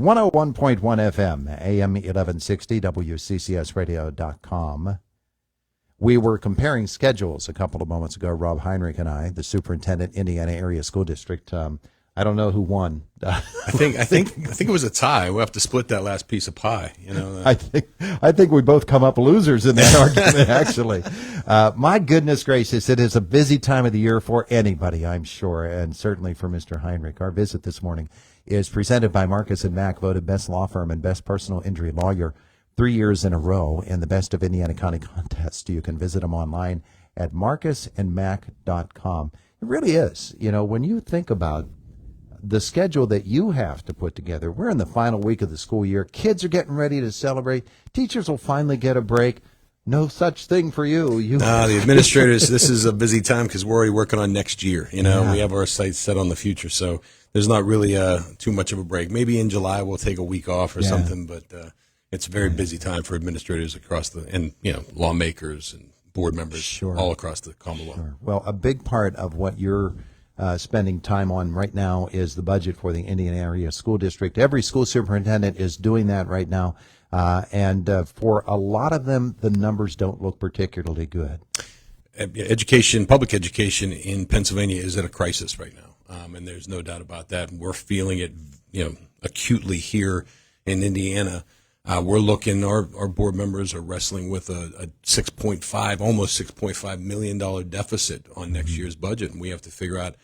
101.1 FM, AM 1160, WCCSradio.com. We were comparing schedules a couple of moments ago, Rob Heinrich and I, the superintendent, Indiana Area School District. I don't know who won. I think it was a tie. We'll have to split that last piece of pie. You know. I think we both come up losers in that argument. Actually, my goodness gracious, it is a busy time of the year for anybody, I'm sure, and certainly for Mr. Heinrich. Our visit this morning is presented by Marcus and Mack, voted best law firm and best personal injury lawyer 3 years in a row in the Best of Indiana County contest. You can visit them online at marcusandmack.com. It really is. You know, when you think about the schedule that you have to put together, we're in the final week of the school year. Kids are getting ready to celebrate. Teachers will finally get a break. No such thing for you. The administrators, this is a busy time because we're already working on next year. You know, we have our sights set on the future. So there's not really too much of a break. Maybe in July we'll take a week off or something, but it's a very busy time for administrators across and lawmakers and board members all across the Commonwealth. Sure. Well, a big part of what you're spending time on right now is the budget for the Indiana Area School District. Every school superintendent is doing that right now, and for a lot of them, the numbers don't look particularly good. Public education in Pennsylvania is at a crisis right now, and there's no doubt about that. We're feeling it, acutely here in Indiana. We're looking. Our board members are wrestling with a almost $6.5 million deficit on next year's budget, and we have to figure out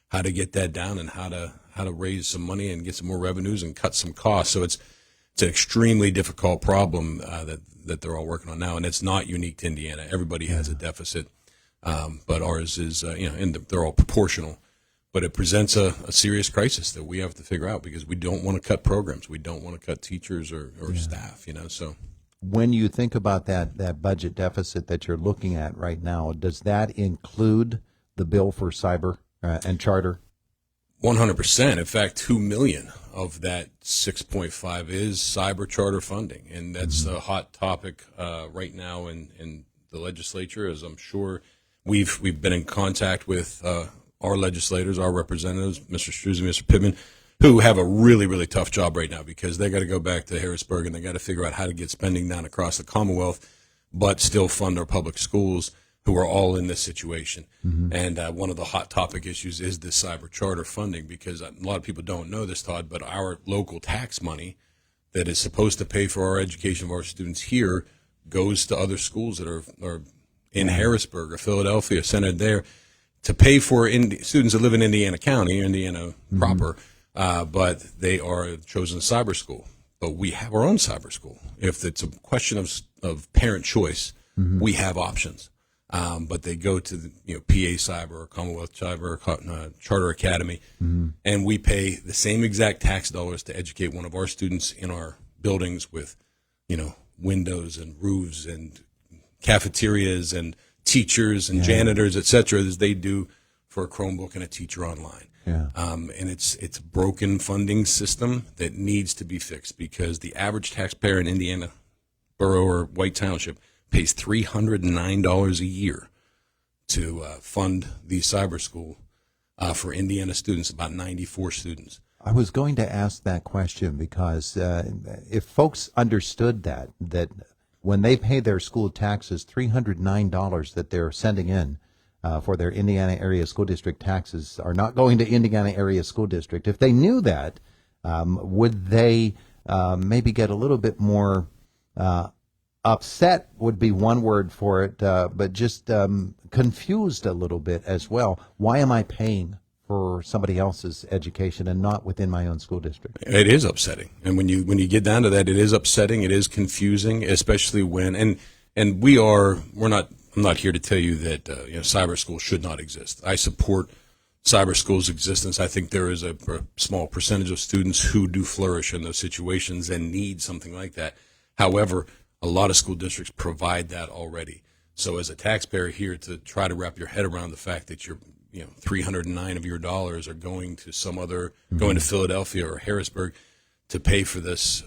how to get that down and how to raise some money and get some more revenues and cut some costs. So it's an extremely difficult problem that they're all working on now, and it's not unique to Indiana. Everybody has a deficit, but ours is and they're all proportional. But it presents a serious crisis that we have to figure out because we don't want to cut programs. We don't want to cut teachers or staff, So when you think about that budget deficit that you're looking at right now, does that include the bill for cyber and charter? 100%. In fact, $2 million of that 6.5 is cyber charter funding, and that's a hot topic right now in the legislature. As I'm sure we've been in contact with our legislators, our representatives, Mr. Struzzi, Mr. Pittman, who have a really, really tough job right now because they got to go back to Harrisburg and they got to figure out how to get spending down across the Commonwealth, but still fund our public schools, who are all in this situation. And one of the hot topic issues is this cyber charter funding, because a lot of people don't know this, Todd, but our local tax money that is supposed to pay for our education of our students here goes to other schools that are in Harrisburg or Philadelphia, centered there, to pay for students that live in Indiana County, Indiana proper, but they are chosen cyber school. But we have our own cyber school. If it's a question of parent choice, we have options. But they go to the PA Cyber or Commonwealth Cyber or Charter Academy, and we pay the same exact tax dollars to educate one of our students in our buildings with, windows and roofs and cafeterias and teachers and janitors, et cetera, as they do for a Chromebook and a teacher online. And it's a broken funding system that needs to be fixed because the average taxpayer in Indiana Borough or White Township pays $309 a year to fund the cyber school for Indiana students, about 94 students. I was going to ask that question because if folks understood that when they pay their school taxes, $309 that they're sending in for their Indiana Area School District taxes are not going to Indiana Area School District. If they knew that, would they maybe get a little bit more upset would be one word for it, but just confused a little bit as well. Why am I paying for somebody else's education and not within my own school district? It is upsetting, and when you get down to that, it is upsetting. It is confusing, especially when and I'm not here to tell you that cyber schools should not exist. I support cyber schools' existence. I think there is a small percentage of students who do flourish in those situations and need something like that. However, a lot of school districts provide that already. So as a taxpayer here, to try to wrap your head around the fact that you're 309 of your dollars are going to going to Philadelphia or Harrisburg to pay for this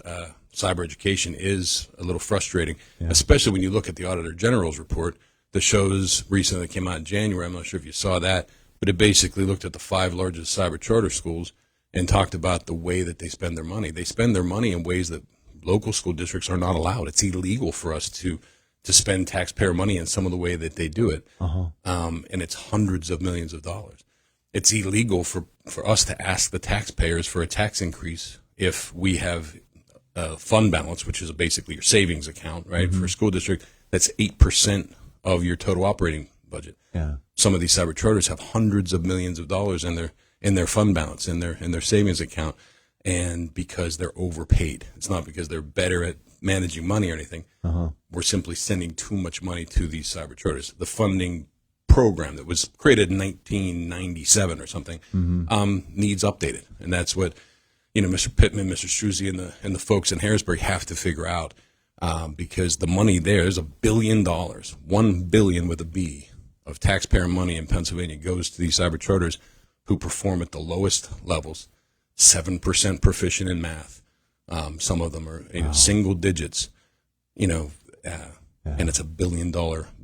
cyber education is a little frustrating, especially when you look at the Auditor General's report that shows recently that came out in January. I'm not sure if you saw that, but it basically looked at the 5 largest cyber charter schools and talked about the way that they spend their money. They spend their money in ways that local school districts are not allowed. It's illegal for us to spend taxpayer money in some of the way that they do it. And it's hundreds of millions of dollars. It's illegal for us to ask the taxpayers for a tax increase if we have a fund balance, which is basically your savings account, right? For a school district, that's 8% of your total operating budget. Yeah. Some of these cyber charters have hundreds of millions of dollars in their fund balance, in their savings account, and because they're overpaid. It's not because they're better at managing money or anything. We're simply sending too much money to these cyber charters. The funding program that was created in 1997 or something needs updated, and that's what Mr. Pittman, Mr. Struzzi, and the folks in Harrisburg have to figure out, because the money there is $1 billion, $1 billion with a B, of taxpayer money in Pennsylvania goes to these cyber charters who perform at the lowest levels, 7% proficient in math. Some of them are single digits, and it's $1 billion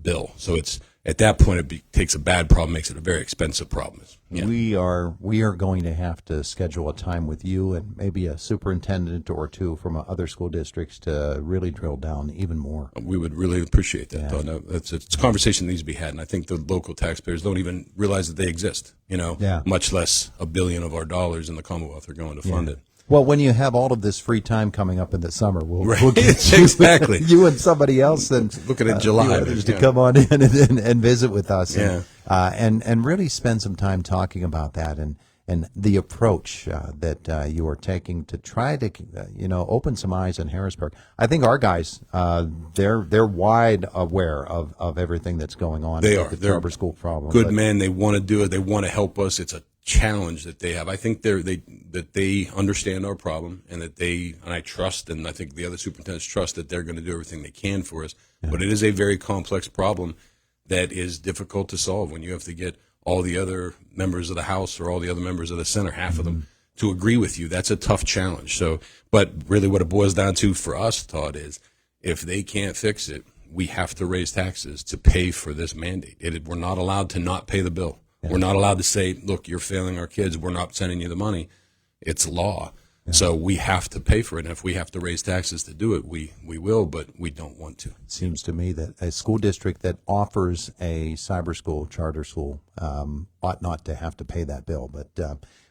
bill. So it's at that point it takes a bad problem, makes it a very expensive problem. Yeah. We are going to have to schedule a time with you and maybe a superintendent or two from other school districts to really drill down even more. We would really appreciate that. Yeah. No, it's a conversation that needs to be had, and I think the local taxpayers don't even realize that they exist. Much less $1 billion of our dollars in the Commonwealth are going to fund it. Well, when you have all of this free time coming up in the summer, we'll get you, Exactly. you and somebody else and looking at July, others to come on in and visit with us, Yeah. and really spend some time talking about that and the approach that you are taking to try to open some eyes in Harrisburg. I think our guys they're wide aware of everything that's going on. They with are. the charter school problem. Good men. They want to do it. They want to help us. It's a challenge that they have. I think they understand our problem, and I trust, and I think the other superintendents trust that they're going to do everything they can for us. Yeah. But it is a very complex problem that is difficult to solve when you have to get all the other members of the House or all the other members of the Senate, half of them, to agree with you. That's a tough challenge. So, but really what it boils down to for us, Todd, is if they can't fix it, we have to raise taxes to pay for this mandate. We're not allowed to not pay the bill. Yeah. We're not allowed to say, look, you're failing our kids. We're not sending you the money. It's law. Yeah. So we have to pay for it. And if we have to raise taxes to do it, we will, but we don't want to. It seems to me that a school district that offers a cyber school, charter school, ought not to have to pay that bill. But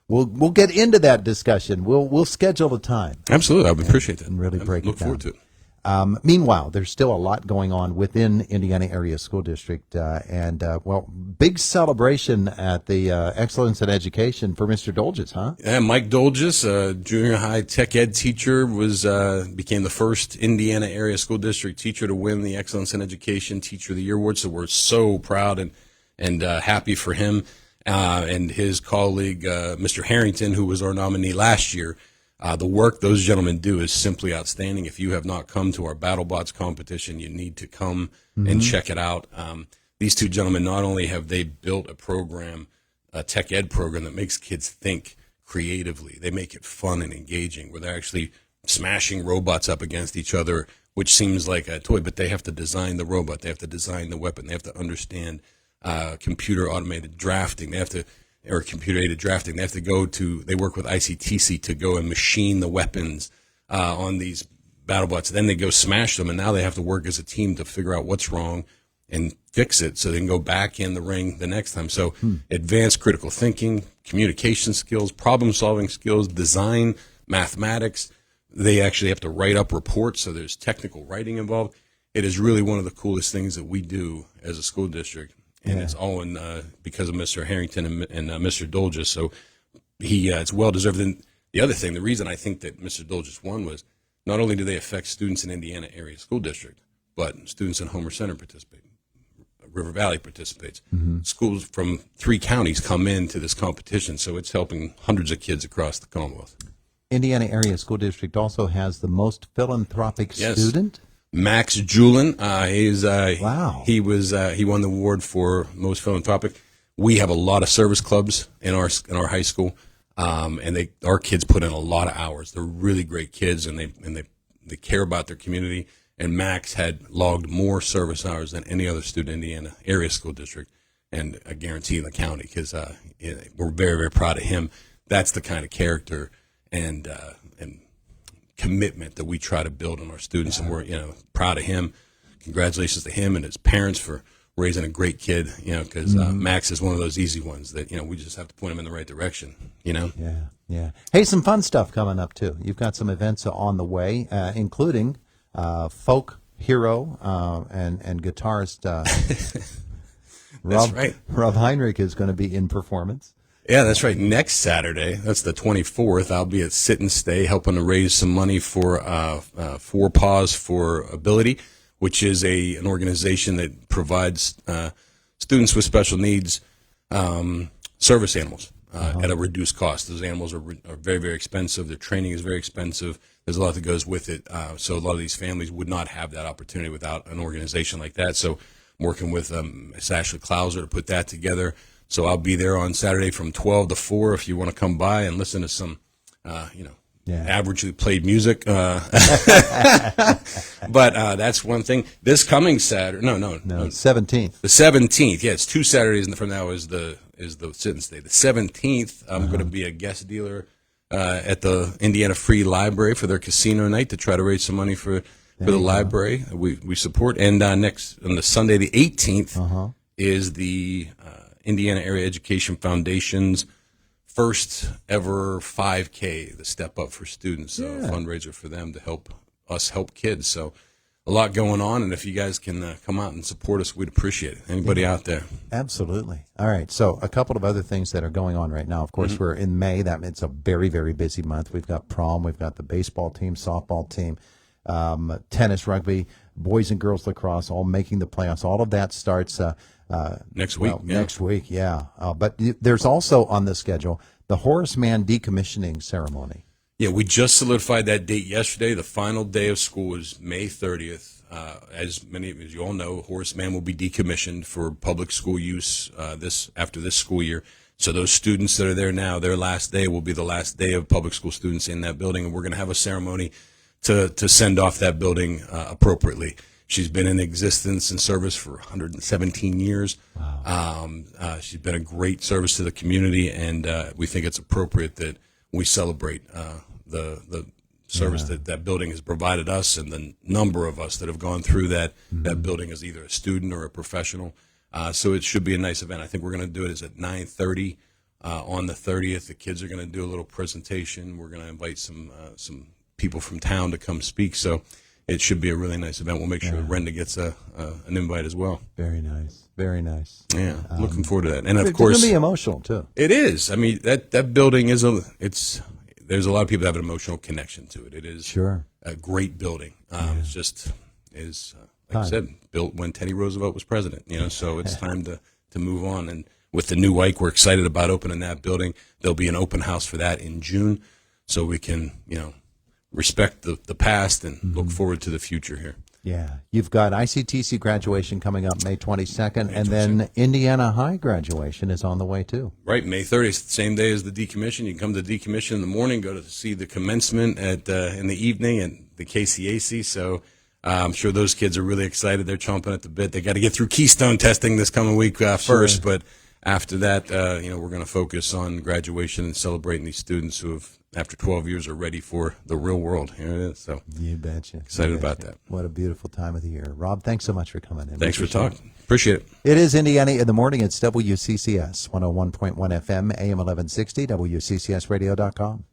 we'll get into that discussion. We'll schedule a time. Absolutely. I would appreciate that. And really break it down. Look forward to it. Meanwhile, there's still a lot going on within Indiana Area School District, big celebration at the Excellence in Education for Mr. Dolges, huh? Yeah, Mike Dolges, junior high tech ed teacher, became the first Indiana Area School District teacher to win the Excellence in Education Teacher of the Year award. So we're so proud and happy for him and his colleague, Mr. Harrington, who was our nominee last year. The work those gentlemen do is simply outstanding. If you have not come to our BattleBots competition, you need to come and check it out. These two gentlemen, not only have they built a program, a tech ed program that makes kids think creatively, they make it fun and engaging, where they're actually smashing robots up against each other, which seems like a toy, but they have to design the robot, they have to design the weapon, they have to understand computer automated drafting, or computer-aided drafting. They work with ICTC to go and machine the weapons on these BattleBots. Then they go smash them, and now they have to work as a team to figure out what's wrong and fix it so they can go back in the ring the next time. So advanced critical thinking, communication skills, problem-solving skills, design, mathematics. They actually have to write up reports, so there's technical writing involved. It is really one of the coolest things that we do as a school district. And it's all because of Mr. Harrington and Mr. Dolges. So it's well deserved. And the other thing, the reason I think that Mr. Dolges won was not only do they affect students in Indiana Area School District, but students in Homer Center participate. River Valley participates. Schools from 3 counties come into this competition, so it's helping hundreds of kids across the Commonwealth. Indiana Area School District also has the most philanthropic student. Max Julin, wow. He won the award for most philanthropic. We have a lot of service clubs in our high school, and our kids put in a lot of hours. They're really great kids, and they care about their community. And Max had logged more service hours than any other student in the Indiana Area School District, and I guarantee in the county, because we're very, very proud of him. that's the kind of character and commitment that we try to build in our students, and we're proud of him. Congratulations to him and his parents for raising a great kid, because Max is one of those easy ones that, we just have to point him in the right direction, Yeah. Hey, some fun stuff coming up, too. You've got some events on the way, including folk hero and guitarist Rob Heinrich is going to be in performance. Yeah, that's right. Next Saturday, that's the 24th, I'll be at Sit and Stay helping to raise some money for Four Paws for Ability, which is an organization that provides students with special needs service animals at a reduced cost. Those animals are very, very expensive. Their training is very expensive. There's a lot that goes with it. So a lot of these families would not have that opportunity without an organization like that. So I'm working with Miss Ashley Klauser to put that together. So I'll be there on Saturday from 12 to 4 if you want to come by and listen to some, averagely played music. But that's one thing. This coming Saturday, no, 17th. The 17th, yeah, it's 2 Saturdays from now is the Sit and Stay. The 17th, I'm going to be a guest dealer at the Indiana Free Library for their casino night to try to raise some money for the library we support. And on the Sunday, the 18th, is the Indiana Area Education Foundation's first ever 5K, the Step Up for Students, a fundraiser for them to help us help kids. So a lot going on, and if you guys can come out and support us, we'd appreciate it. Anybody out there? Absolutely. All right, so a couple of other things that are going on right now. Of course, we're in May. That it's a very, very busy month. We've got prom, we've got the baseball team, softball team, tennis, rugby, boys and girls lacrosse, all making the playoffs. All of that starts next week. Next week, yeah. But there's also on the schedule the Horace Mann decommissioning ceremony. Yeah, we just solidified that date yesterday. The final day of school is May 30th. As you all know, Horace Mann will be decommissioned for public school use after this school year. So those students that are there now, their last day will be the last day of public school students in that building, and we're going to have a ceremony to send off that building appropriately. She's been in existence and service for 117 years. Wow. She's been a great service to the community, and we think it's appropriate that we celebrate the service that building has provided us, and the number of us that have gone through that building as either a student or a professional. So it should be a nice event. I think we're going to do it at 9:30 on the 30th. The kids are going to do a little presentation. We're going to invite some people from town to come speak. So it should be a really nice event. We'll make sure Brenda gets an invite as well. Very nice. Very nice. Yeah, looking forward to that. And of it's course, going to be emotional too. It is. I mean, that building is there's a lot of people that have an emotional connection to it. It is a great building. It's just like I said, built when Teddy Roosevelt was president. So it's time to move on. And with the new Ike, we're excited about opening that building. There'll be an open house for that in June, so we can respect the past and look forward to the future here. Yeah. You've got ICTC graduation coming up May 22nd, and then Indiana High graduation is on the way, too. Right. May 30th, same day as the decommission. You can come to the decommission in the morning, go to see the commencement in the evening at the KCAC. So I'm sure those kids are really excited. They're chomping at the bit. They got to get through Keystone testing this coming week first, but after that, we're going to focus on graduation and celebrating these students who have, after 12 years, are ready for the real world. Here it is. So you betcha. Excited about that. What a beautiful time of the year. Rob, thanks so much for coming in. Thanks for talking. Appreciate it. It is Indiana in the Morning. It's WCCS 101.1 FM, AM 1160, WCCSradio.com.